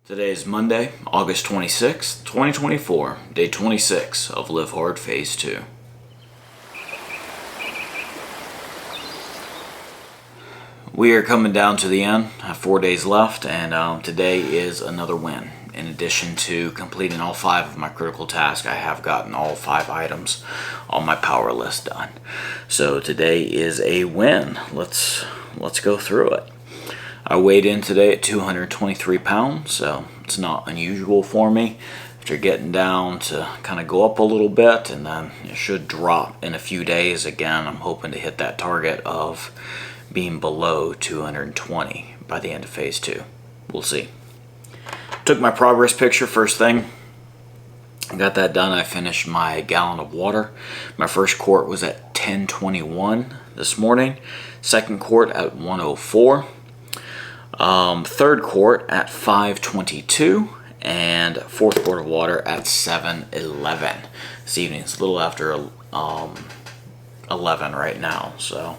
Today is Monday, August 26th, 2024, day 26 of LiveHard Phase 2. We are coming down to the end. I have 4 days left, and today is another win. In addition to completing all 5 of my critical tasks, I have gotten all 5 items on my power list done. So today is a win. Let's go through it. I weighed in today at 223 pounds, so it's not unusual for me. After getting down to kind of go up a little bit, and then it should drop in a few days. Again, I'm hoping to hit that target of being below 220 by the end of phase 2. We'll see. Took my progress picture first thing. Got that done. I finished my gallon of water. My first quart was at 10:21 this morning. Second quart at 1:04. Third quart at 5:22, and fourth quart of water at 7:11 this evening. It's a little after 11 right now, so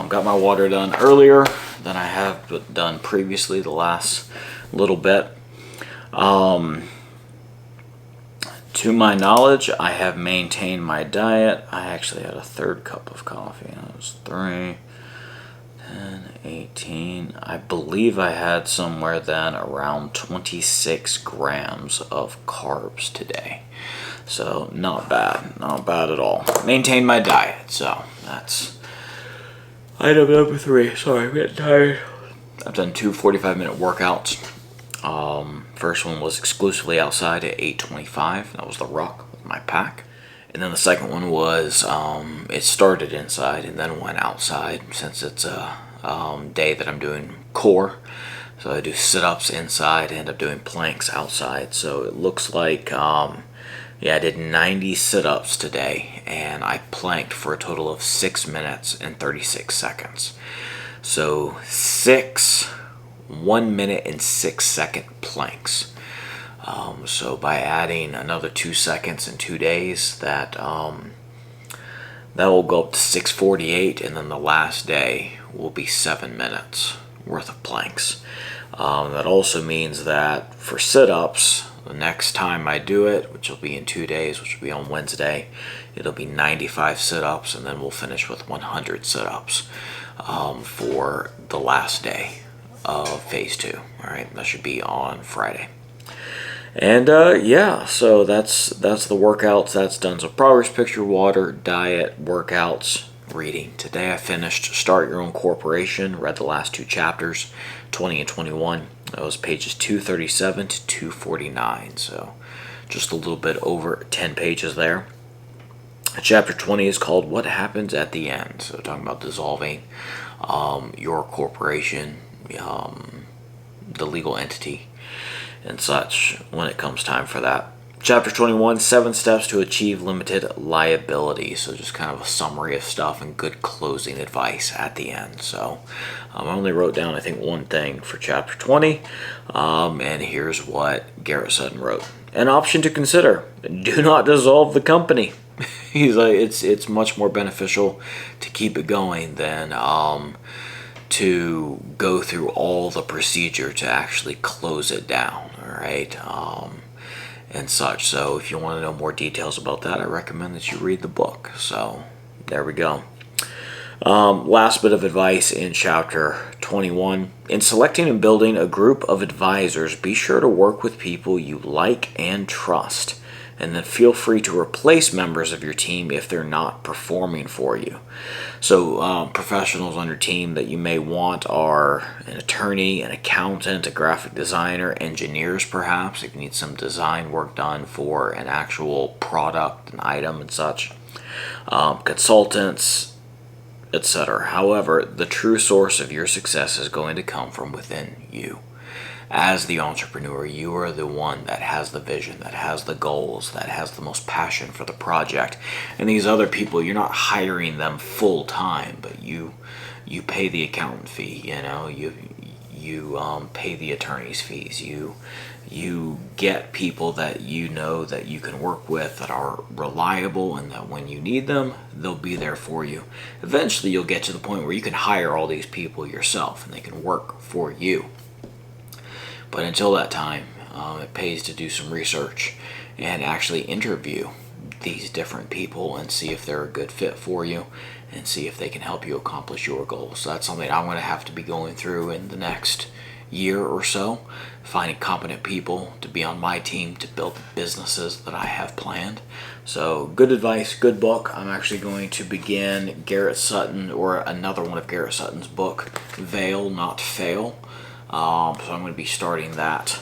got my water done earlier than I have done previously the last little bit. To my knowledge, I have maintained my diet. I actually had a third cup of coffee. That was 3, 10, 18. I believe I had somewhere then around 26 grams of carbs today. So not bad at all. Maintained my diet, so that's item number 3. Sorry, I'm getting tired. I've done 2 45-minute workouts. First one was exclusively outside at 8:25. That was the ruck with my pack. And then the second one was, it started inside and then went outside, since it's a day that I'm doing core. So I do sit-ups inside, end up doing planks outside. So it looks like, I did 90 sit-ups today, and I planked for a total of 6 minutes and 36 seconds. So 1 minute and 6 second planks. So by adding another 2 seconds in 2 days, that will go up to 6:48, and then the last day will be 7 minutes worth of planks. That also means that for sit-ups, the next time I do it, which will be in 2 days, which will be on Wednesday, it'll be 95 sit-ups, and then we'll finish with 100 sit-ups for the last day of phase 2. All right, that should be on Friday. And so that's the workouts. That's done. So progress picture, water, diet, workouts, reading. Today I finished Start Your Own Corporation. Read the last 2 chapters, 20 and 21. That was pages 237 to 249. So just a little bit over 10 pages there. Chapter 20 is called What Happens at the End. So talking about dissolving your corporation, the legal entity, and such when it comes time for that. Chapter 21, 7 steps to achieve limited liability. So just kind of a summary of stuff and good closing advice at the end. So I only wrote down, I think, one thing for chapter 20, and here's what Garrett Sutton wrote. An option to consider: do not dissolve the company. He's like, it's much more beneficial to keep it going than to go through all the procedure to actually close it down, all right, and such. So if you want to know more details about that, I recommend that you read the book. So there we go. Last bit of advice in chapter 21. In selecting and building a group of advisors, be sure to work with people you like and trust, and then feel free to replace members of your team if they're not performing for you. So professionals on your team that you may want are an attorney, an accountant, a graphic designer, engineers perhaps, if you need some design work done for an actual product, an item and such, consultants, etc. However, the true source of your success is going to come from within you. As the entrepreneur, you are the one that has the vision, that has the goals, that has the most passion for the project. And these other people, you're not hiring them full time, but you pay the accountant fee. You pay the attorney's fees. You get people that you know that you can work with, that are reliable, and that when you need them, they'll be there for you. Eventually, you'll get to the point where you can hire all these people yourself, and they can work for you. But until that time, it pays to do some research and actually interview these different people and see if they're a good fit for you and see if they can help you accomplish your goals. So that's something I'm going to have to be going through in the next year or so, finding competent people to be on my team to build the businesses that I have planned. So good advice, good book. I'm actually going to begin Garrett Sutton, or another one of Garrett Sutton's book, Fail Not Fail. So I'm going to be starting that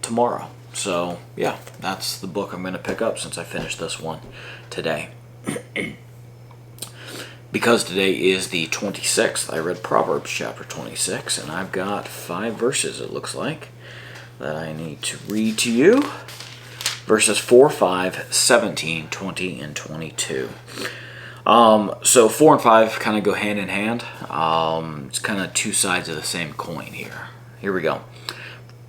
tomorrow. So yeah, that's the book I'm going to pick up since I finished this one today. Because today is the 26th, I read Proverbs chapter 26, and I've got 5 verses, it looks like, that I need to read to you. Verses 4, 5, 17, 20, and 22. So 4 and 5 kind of go hand in hand. It's kind of two sides of the same coin here. Here we go.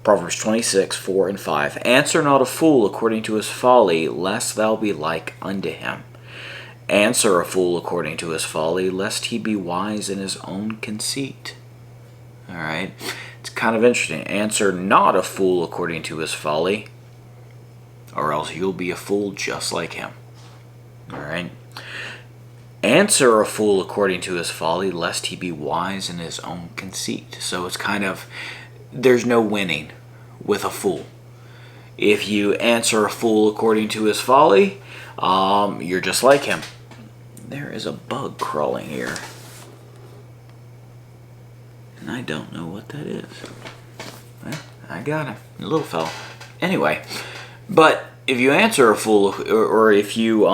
Proverbs 26, 4 and 5. Answer not a fool according to his folly, lest thou be like unto him. Answer a fool according to his folly, lest he be wise in his own conceit. All right. It's kind of interesting. Answer not a fool according to his folly, or else you'll be a fool just like him. All right. Answer a fool according to his folly, lest he be wise in his own conceit. So it's kind of, there's no winning with a fool. If you answer a fool according to his folly, you're just like him. There is a bug crawling here, and I don't know what that is. Well, I got him, a little fella. Anyway, but if you answer a fool, or if you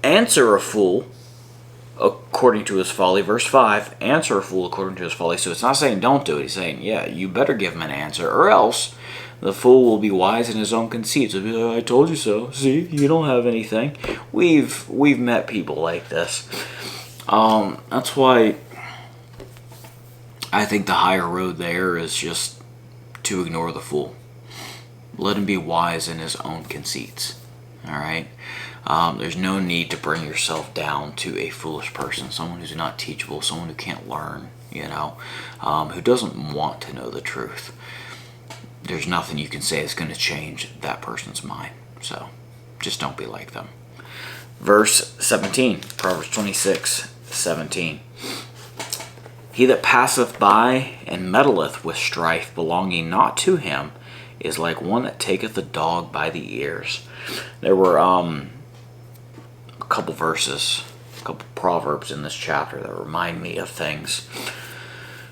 answer a fool according to his folly, verse 5, answer a fool according to his folly. So it's not saying don't do it. He's saying, yeah, you better give him an answer, or else the fool will be wise in his own conceit. So be like, I told you so. See, you don't have anything. We've met people like this. That's why I think the higher road there is just to ignore the fool. Let him be wise in his own conceits. All right. There's no need to bring yourself down to a foolish person, someone who's not teachable, someone who can't learn, who doesn't want to know the truth. There's nothing you can say that's going to change that person's mind. So just don't be like them. Verse 17, Proverbs 26, 17. He that passeth by and meddleth with strife belonging not to him is like one that taketh a dog by the ears. There were a couple verses, a couple proverbs in this chapter that remind me of things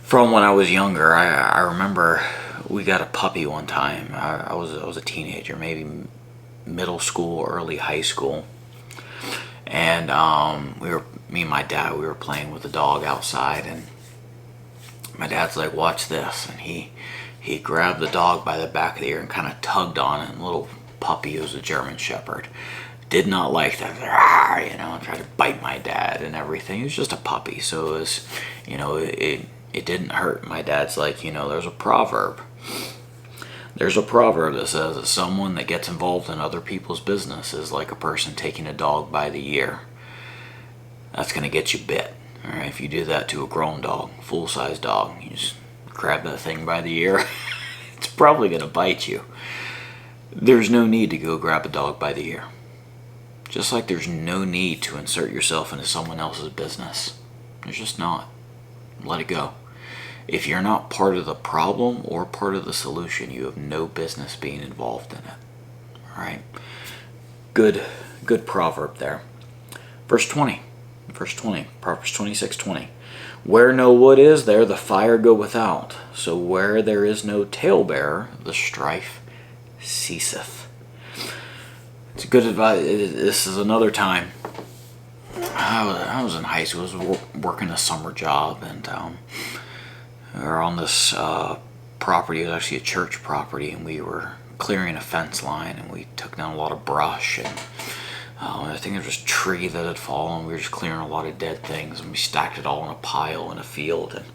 from when I was younger. I remember we got a puppy one time. I was a teenager, maybe middle school, early high school, and me and my dad, we were playing with the dog outside, and my dad's like, "Watch this," and he grabbed the dog by the back of the ear and kind of tugged on it. And little puppy, it was a German Shepherd, did not like that. And tried to bite my dad and everything. It was just a puppy, so it was, it didn't hurt. My dad's like, there's a proverb. There's a proverb that says that someone that gets involved in other people's business is like a person taking a dog by the ear. That's going to get you bit. All right, if you do that to a grown dog, full-size dog, you just grab that thing by the ear, it's probably going to bite you. There's no need to go grab a dog by the ear. Just like there's no need to insert yourself into someone else's business. There's just not. Let it go. If you're not part of the problem or part of the solution, you have no business being involved in it. All right? Good proverb there. Verse 20, Proverbs 26:20. Where no wood is, there the fire goeth out. So where there is no talebearer, the strife ceaseth. It's good advice. This is another time. I was in high school. I was working a summer job, and we were on this property. It was actually a church property, and we were clearing a fence line, and we took down a lot of brush, and I think there was a tree that had fallen. We were just clearing a lot of dead things, and we stacked it all in a pile in a field and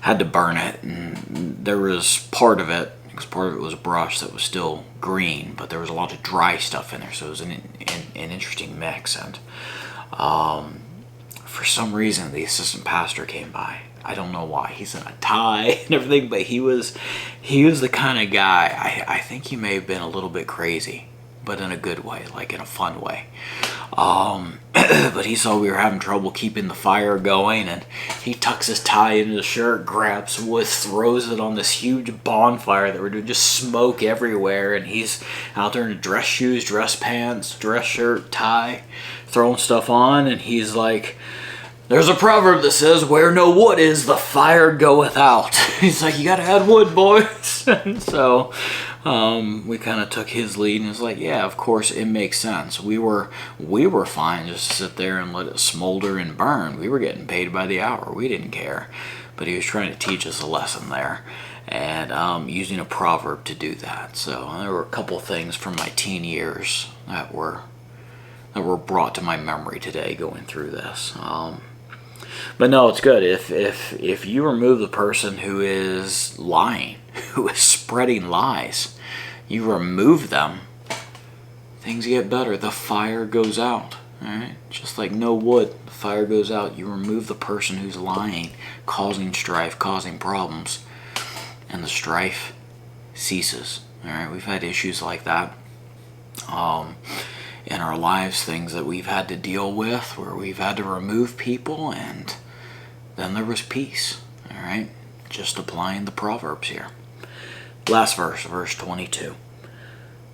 had to burn it. And there was part of it, because part of it was brush that was still green, but there was a lot of dry stuff in there, so it was an interesting mix. And for some reason, the assistant pastor came by I don't know why. He's in a tie and everything, but he was the kind of guy, I think he may have been a little bit crazy, but in a good way, like in a fun way. But he saw we were having trouble keeping the fire going, and he tucks his tie into the shirt, grabs some wood, throws it on this huge bonfire that we're doing, just smoke everywhere, and he's out there in dress shoes, dress pants, dress shirt, tie, throwing stuff on, and he's like, there's a proverb that says, where no wood is, the fire goeth out. He's like, you gotta add wood, boys. And so we kind of took his lead, and it's like, yeah, of course, it makes sense. We were fine just to sit there and let it smolder and burn. We were getting paid by the hour. We didn't care. But he was trying to teach us a lesson there, and using a proverb to do that. So there were a couple things from my teen years that were brought to my memory today going through this. But no, it's good. If you remove the person who is lying, who is spreading lies, you remove them, things get better. The fire goes out. All right? Just like no wood, the fire goes out. You remove the person who's lying, causing strife, causing problems, and the strife ceases. All right? We've had issues like that in our lives, things that we've had to deal with where we've had to remove people, and then there was peace. All right? Just applying the Proverbs here. Last verse, verse 22.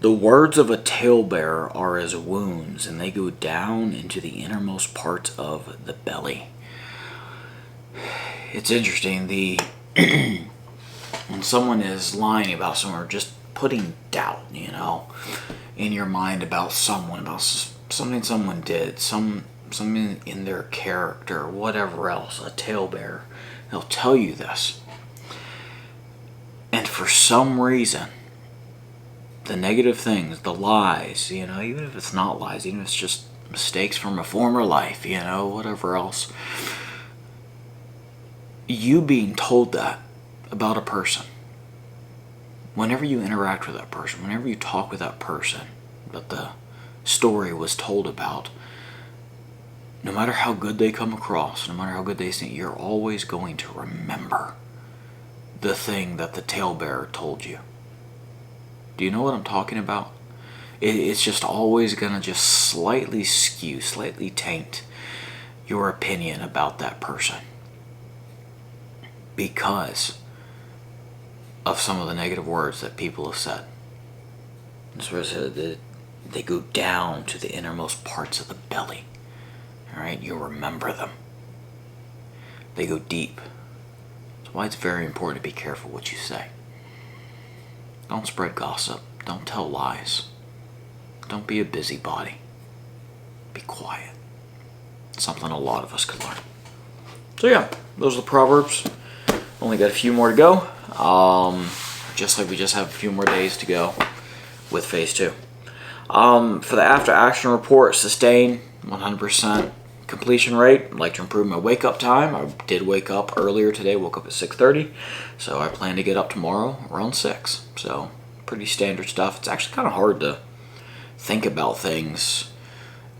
The words of a talebearer are as wounds, and they go down into the innermost parts of the belly. It's interesting, when someone is lying about someone, or just putting doubt, in your mind about someone, about something someone did, something in their character, whatever else, a talebearer, they'll tell you this. And for some reason, the negative things, the lies, even if it's not lies, even if it's just mistakes from a former life, whatever else, you being told that about a person, whenever you interact with that person, whenever you talk with that person that the story was told about, no matter how good they come across, no matter how good they seem, you're always going to remember the thing that the talebearer told you. Do you know what I'm talking about? It's just always going to just slightly skew, slightly taint your opinion about that person because of some of the negative words that people have said. That's where it said they go down to the innermost parts of the belly. All right, you remember them. They go deep. That's why it's very important to be careful what you say. Don't spread gossip. Don't tell lies. Don't be a busybody. Be quiet. It's something a lot of us could learn. So yeah, those are the Proverbs. Only got a few more to go. Just like we just have a few more days to go with phase 2. For the after action report, sustain 100% completion rate. I'd like to improve my wake up time. I did wake up earlier today, woke up at 6:30, so I plan to get up tomorrow around 6. So pretty standard stuff. It's actually kind of hard to think about things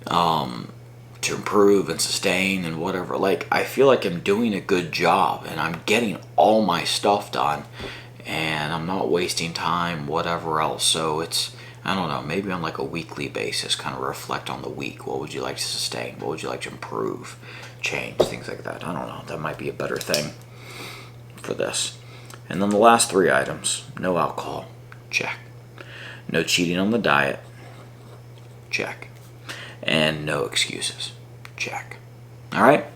to improve and sustain and whatever. Like, I feel like I'm doing a good job and I'm getting all my stuff done and I'm not wasting time, whatever else. So it's, I don't know, maybe on like a weekly basis, kind of reflect on the week. What would you like to sustain? What would you like to improve, change, things like that? I don't know. That might be a better thing for this. And then the last 3 items: no alcohol, check. No cheating on the diet, check. And no excuses, check. All right.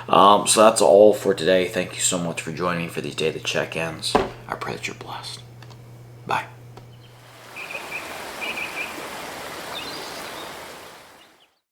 So that's all for today. Thank you so much for joining me for these daily check-ins. I pray that you're blessed. Bye.